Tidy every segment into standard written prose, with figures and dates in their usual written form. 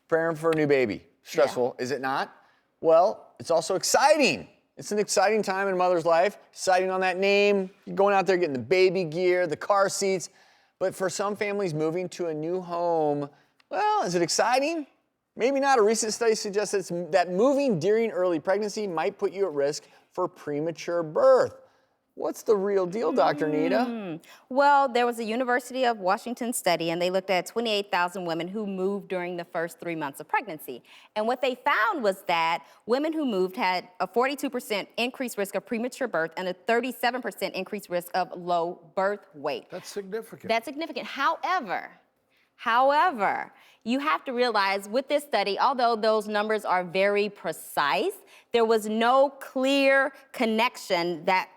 preparing for a new baby. Stressful, is it not? Well, it's also exciting. It's an exciting time in a mother's life. Exciting on that name, you're going out there getting the baby gear, the car seats. But for some families, moving to a new home, well, is it exciting? Maybe not. A recent study suggests that moving during early pregnancy might put you at risk for premature birth. What's the real deal, Dr. Nita? Well, there was a University of Washington study, and they looked at 28,000 women who moved during the first 3 months of pregnancy. And what they found was that women who moved had a 42% increased risk of premature birth and a 37% increased risk of low birth weight. That's significant. That's significant. However, you have to realize with this study, although those numbers are very precise, there was no clear connection that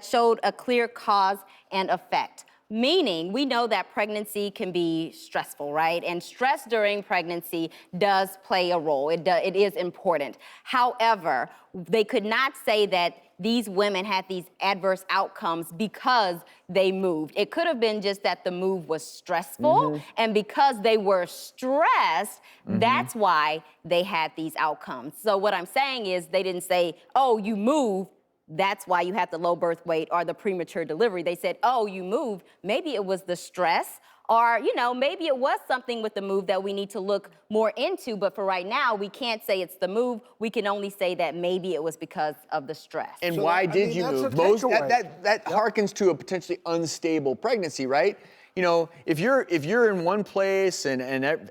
showed a clear cause and effect. Meaning, we know that pregnancy can be stressful, right? And stress during pregnancy does play a role. It is important. However, they could not say that these women had these adverse outcomes because they moved. It could have been just that the move was stressful, and because they were stressed, that's why they had these outcomes. So what I'm saying is they didn't say, oh, you moved, that's why you had the low birth weight or the premature delivery. They said, oh, you moved. Maybe it was the stress, or, you know, maybe it was something with the move that we need to look more into. But for right now, we can't say it's the move. We can only say that maybe it was because of the stress. And so why did you move? That harkens to a potentially unstable pregnancy, right? You know, if you're in one place and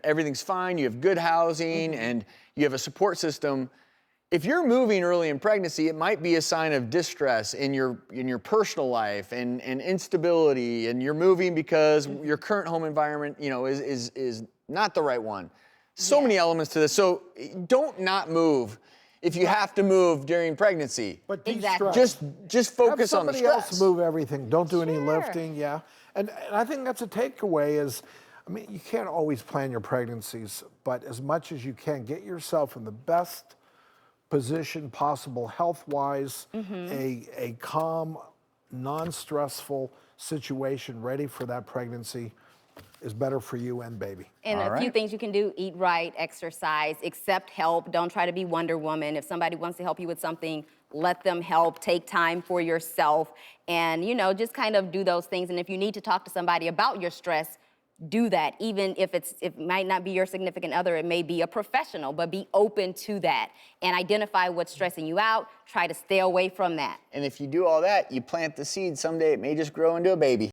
everything's fine, you have good housing and you have a support system. If you're moving early in pregnancy, it might be a sign of distress in your personal life and instability, and you're moving because your current home environment, you know, is not the right one. So many elements to this. So don't not move if you have to move during pregnancy. But just focus on the stress. Somebody else move everything. Don't do any lifting. And I think that's a takeaway is, I mean, you can't always plan your pregnancies, but as much as you can, get yourself in the best position possible health-wise, a calm, non-stressful situation ready for that pregnancy is better for you and baby. And a few things you can do: eat right, exercise, accept help. Don't try to be Wonder Woman. If somebody wants to help you with something, let them help. Take time for yourself, and, you know, just kind of do those things. And if you need to talk to somebody about your stress, do that. Even if it might not be your significant other, it may be a professional, but be open to that and identify what's stressing you out. Try to stay away from that. And if you do all that, you plant the seed, someday it may just grow into a baby.